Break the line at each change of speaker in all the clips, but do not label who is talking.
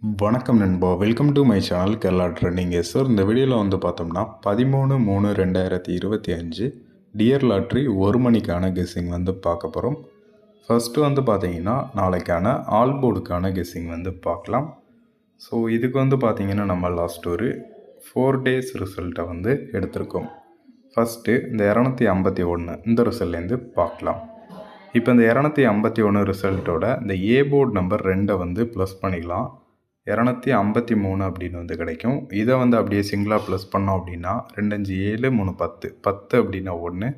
வணக்கம் நண்பா, welcome to my channel Kerala trending. Sir இந்த வீடியோவில் வந்து பார்த்தோம்னா 13/3/2025 டியர் லாட்ரி 1 மணிக்கான கெஸ்ஸிங் வந்து பார்க்க போகிறோம். ஃபஸ்ட்டு வந்து பார்த்தீங்கன்னா நாளைக்கான ஆல் போர்டுக்கான கெஸ்ஸிங் வந்து பார்க்கலாம். ஸோ இதுக்கு வந்து பார்த்தீங்கன்னா நம்ம லாஸ்ட் ஒரு 4 டேஸ் ரிசல்ட்டை வந்து எடுத்திருக்கோம். ஃபஸ்ட்டு இந்த 251 இந்த ரிசல்ட்லேருந்து பார்க்கலாம். இப்போ இந்த 251 ரிசல்ட்டோட இந்த ஏ போர்டு நம்பர் 2 வந்து ப்ளஸ் பண்ணிக்கலாம். 253 அப்படின்னு வந்து கிடைக்கும். இதை வந்து அப்படியே சிங்கிளாக ப்ளஸ் பண்ணோம் அப்படின்னா 2 5 7 3 10 10 அப்படின்னா 1.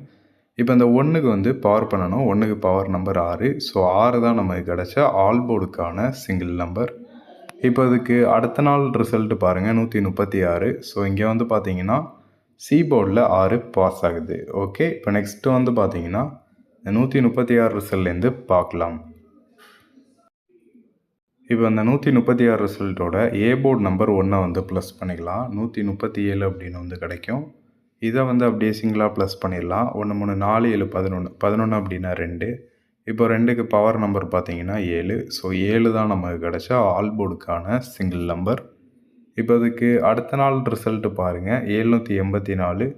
இப்போ இந்த 1க்கு வந்து பவர் பண்ணணும். 1க்கு பவர் நம்பர் 6. ஸோ 6 தான் நமக்கு கிடைச்ச ஆல் போர்டுக்கான சிங்கிள் நம்பர். இப்போ அதுக்கு அடுத்த நாள் ரிசல்ட்டு பாருங்கள் 136. ஸோ இங்கே வந்து பார்த்தீங்கன்னா சி போர்டில் 6 பாஸ் ஆகுது. ஓகே, இப்போ நெக்ஸ்ட்டு வந்து பார்த்தீங்கன்னா 136 ரிசல்ட்லேருந்து பார்க்கலாம். இப்போ அந்த 136 ரிசல்ட்டோட ஏ போர்டு நம்பர் 1 வந்து ப்ளஸ் பண்ணிக்கலாம். 137 அப்படின்னு வந்து கிடைக்கும். இதை வந்து அப்படியே சிங்கிளாக ப்ளஸ் பண்ணிடலாம். 1 3 4 7 11 11 அப்படின்னா 2. இப்போ 2க்கு பவர் நம்பர் பார்த்தீங்கன்னா 7. ஸோ 7 தான் நமக்கு கிடைச்ச ஆல் போர்டுக்கான சிங்கிள் நம்பர். இப்போ அதுக்கு அடுத்த நாள் ரிசல்ட்டு பாருங்கள் 784.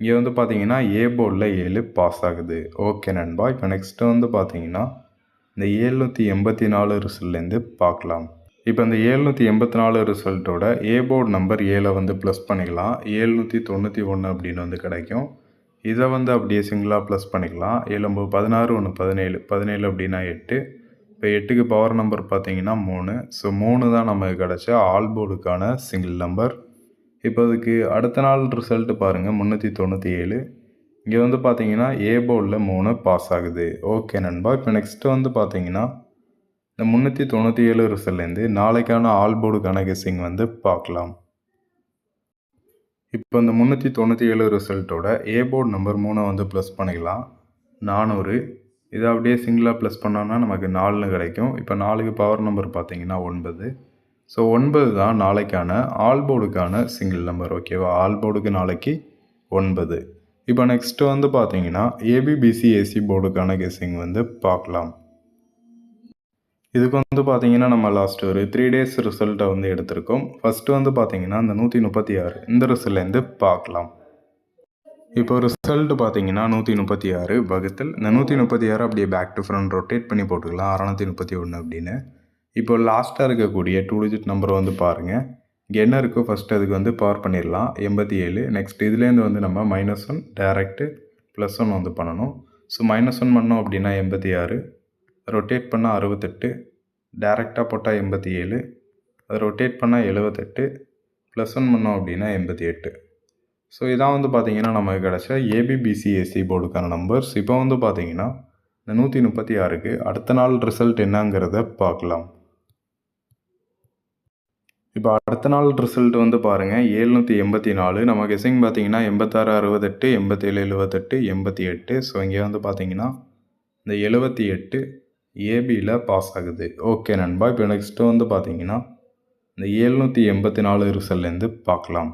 இங்கே வந்து பார்த்தீங்கன்னா ஏ போர்டில் 7 பாஸ் ஆகுது. ஓகே நண்பா, இப்போ நெக்ஸ்ட்டு வந்து பார்த்தீங்கன்னா இந்த 784 ரிசல்ட்லேருந்து பார்க்கலாம். இப்போ இந்த 784 ரிசல்ட்டோட ஏ போர்டு நம்பர் 7 வந்து ப்ளஸ் பண்ணிக்கலாம். 791 அப்படின்னு வந்து கிடைக்கும். இதை வந்து அப்படியே சிங்கிளாக ப்ளஸ் பண்ணிக்கலாம். 7 16 1 17 17 அப்படின்னா 8. இப்போ 8க்கு பவர் நம்பர் பார்த்தீங்கன்னா 3. ஸோ 3 தான் நமக்கு கிடைச்ச ஆல் போர்டுக்கான சிங்கிள் நம்பர். இப்போ அதுக்கு அடுத்த நாள் ரிசல்ட்டு பாருங்கள் 397. இங்கே வந்து பார்த்தீங்கன்னா ஏ போர்டில் 3 பாஸ் ஆகுது. ஓகே நண்பா, இப்போ நெக்ஸ்ட்டு வந்து பார்த்தீங்கன்னா இந்த 397 ரிசல்ட்லேருந்து நாளைக்கான ஆல் போர்டுக்கான கெஸ்ஸிங் வந்து பார்க்கலாம். இப்போ இந்த 397 ரிசல்ட்டோட ஏ போர்டு நம்பர் 3 வந்து ப்ளஸ் பண்ணிக்கலாம். 400. இதை அப்படியே சிங்கிளாக ப்ளஸ் பண்ணோன்னா நமக்கு 4ன்னு கிடைக்கும். இப்போ 4க்கு பவர் நம்பர் பார்த்தீங்கன்னா 9. ஸோ 9 தான் நாளைக்கான ஆல் போர்டுக்கான சிங்கிள் நம்பர். ஓகேவா, ஆல் போர்டுக்கு நாளைக்கு 9. இப்போ நெக்ஸ்ட்டு வந்து பார்த்தீங்கன்னா ஏபிபிசிஏசி போர்டுக்கான கெஸ்ஸிங் வந்து பார்க்கலாம். இதுக்கு வந்து பார்த்தீங்கன்னா நம்ம லாஸ்ட் ஒரு 3 டேஸ் ரிசல்ட்டை வந்து எடுத்திருக்கோம். ஃபஸ்ட்டு வந்து பார்த்தீங்கன்னா இந்த 136 இந்த ரிசல்ட்லேருந்து பார்க்கலாம். இப்போ ரிசல்ட் பார்த்தீங்கன்னா 136 வகுத்தல் இந்த 136 அப்படியே பேக் டு ஃப்ரண்ட் ரொட்டேட் பண்ணி போட்டுக்கலாம் 631 அப்படின்னு. இப்போ லாஸ்ட்டாக இருக்கக்கூடிய 2 டிஜிட் நம்பரை வந்து பாருங்கள். இங்கே என்ன இருக்கோ ஃபஸ்ட்டு அதுக்கு வந்து பவர் பண்ணிடலாம் 87. நெக்ஸ்ட் இதுலேருந்து வந்து நம்ம -1 டேரெக்டு +1 வந்து பண்ணணும். ஸோ -1 பண்ணோம் அப்படின்னா 86, ரொட்டேட் பண்ணால் 68, டேரெக்டாக போட்டால் 87, அதை ரொட்டேட் பண்ணால் 78, +1 பண்ணோம் அப்படின்னா 88. ஸோ இதான் வந்து பார்த்தீங்கன்னா நமக்கு கிடச்ச ஏபிபிசிஏசி போர்டுக்கான நம்பர்ஸ். இப்போ வந்து பார்த்தீங்கன்னா இந்த 136க்கு அடுத்த நாள் ரிசல்ட் என்னங்கிறத பார்க்கலாம். இப்போ அடுத்த நாள் ரிசல்ட் வந்து பாருங்கள் 784. நம்ம கெஸ்ஸிங் பார்த்தீங்கன்னா 86 68 87 78 88. ஸோ இங்கே வந்து பார்த்தீங்கன்னா இந்த 78 ஏபியில் பாஸ் ஆகுது. ஓகே நண்பா, இப்போ நெக்ஸ்ட்டு வந்து பார்த்தீங்கன்னா இந்த 784 ரிசல்ட்லேருந்து பார்க்கலாம்.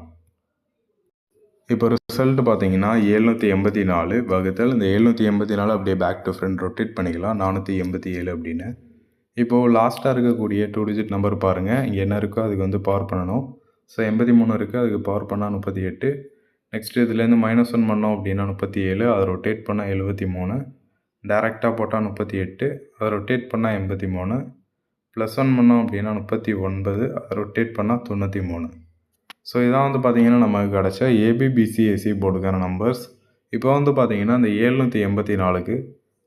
இப்போ ரிசல்ட் பார்த்தீங்கன்னா 784 வகுத்தல் இந்த 784 அப்படியே பேக் டு ஃப்ரண்ட் ரொட்டேட் பண்ணிக்கலாம் 487 அப்படின்னு. இப்போது லாஸ்ட்டாக இருக்கக்கூடிய 2 டிஜிட் நம்பர் பாருங்கள். இங்கே என்ன இருக்கோ அதுக்கு வந்து பவர் பண்ணணும். ஸோ 83 இருக்குது, அதுக்கு பவர் பண்ணால் 38. நெக்ஸ்ட்டு இதுலேருந்து -1 பண்ணோம் அப்படின்னா 37, அதை ரொட்டேட் பண்ணால் 73, டேரெக்டாக போட்டால் 38, அதை ரொட்டேட் பண்ணால் 83, +1 பண்ணோம் அப்படின்னா 39, அதை ரொட்டேட் பண்ணால் 93. ஸோ இதான் வந்து பார்த்திங்கன்னா நமக்கு கிடச்ச ஏபிபிசிஏசி போர்டுக்கான நம்பர்ஸ். இப்போ வந்து பார்த்திங்கன்னா இந்த 784க்கு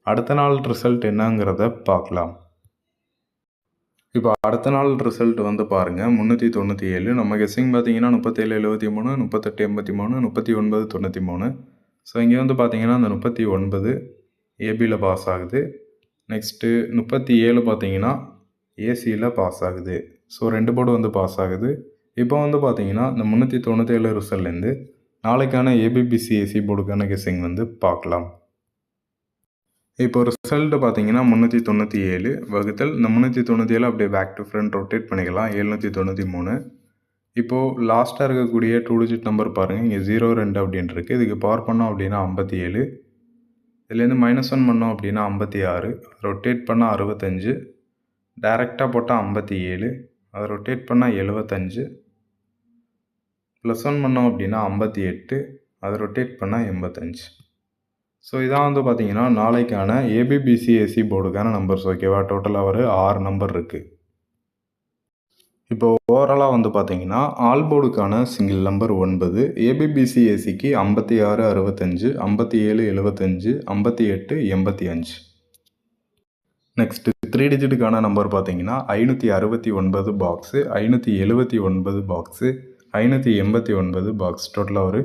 அடுத்த நாள் ரிசல்ட் என்னங்கிறத பார்க்கலாம். இப்போ அடுத்த நாள் ரிசல்ட் வந்து பாருங்கள் 397. நம்ம கெஸ்ஸிங் பார்த்தீங்கன்னா 37 73, 38 83, 39 93. ஸோ இங்கே வந்து பார்த்தீங்கன்னா அந்த 39 ஏபியில் பாஸ் ஆகுது. நெக்ஸ்ட்டு 37 பார்த்தீங்கன்னா ஏசியில் பாஸ் ஆகுது. ஸோ 2 போர்டு வந்து பாஸ் ஆகுது. இப்போ வந்து பார்த்தீங்கன்னா இந்த 397 ரிசல்ட்லேருந்து நாளைக்கான ஏபிபிசிஏசி போர்டுக்கான கெஸ்ஸிங் வந்து பார்க்கலாம். இப்போ ரிசல்ட்டு பார்த்தீங்கன்னா 397 வகுத்தல் இந்த 397 அப்படியே பேக் டு ஃப்ரண்ட் ரொட்டேட் பண்ணிக்கலாம் 793. இப்போது லாஸ்ட்டாக இருக்கக்கூடிய 2 டிஜிட் நம்பர் பாருங்கள். இங்கே 02 அப்படின்னு இருக்குது. இதுக்கு பவர் பண்ணோம் அப்படின்னா 57, இதுலேருந்து -1 பண்ணோம் அப்படின்னா 56, ரொட்டேட் பண்ணால் 65, டேரெக்டாக போட்டால் 57, அதை ரொட்டேட் பண்ணால் 75, +1 பண்ணோம் அப்படின்னா 58, அதை ரொட்டேட் பண்ணால் 85. ஸோ இதான் வந்து பார்த்தீங்கன்னா நாளைக்கான ஏபிபிசிஎஸ்சி போர்டுக்கான நம்பர்ஸ். ஓகேவா? டோட்டலாக ஒரு 6 நம்பர் இருக்குது. இப்போ ஓவராலாக வந்து பார்த்தீங்கன்னா ஆல் போர்டுக்கான சிங்கிள் நம்பர் 9, ஏபிபிசிஎஸ்சிக்கு 56 65, 57 75, 58 85. நெக்ஸ்ட்டு 3 டிஜிட்டுக்கான நம்பர் பார்த்தீங்கன்னா 569 பாக்ஸு, 579 பாக்ஸு, 589 பாக்ஸ். டோட்டலாக ஒரு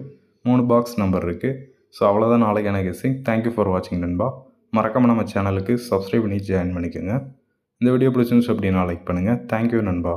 3 பாக்ஸ் நம்பர் இருக்குது. ஸோ அவ்வளோதான் நாளைக்கான கெஸ்ஸிங். தேங்க்யூ ஃபார் வாட்சிங் நண்பா. மறக்காமல் நம்ம சேனலுக்கு சப்ஸ்கிரைப் பண்ணி ஜாயின் பண்ணிக்கோங்க. இந்த வீடியோ பிடிச்சிருந்துச்சு அப்படின்னா லைக் பண்ணுங்கள். தேங்க்யூ நண்பா.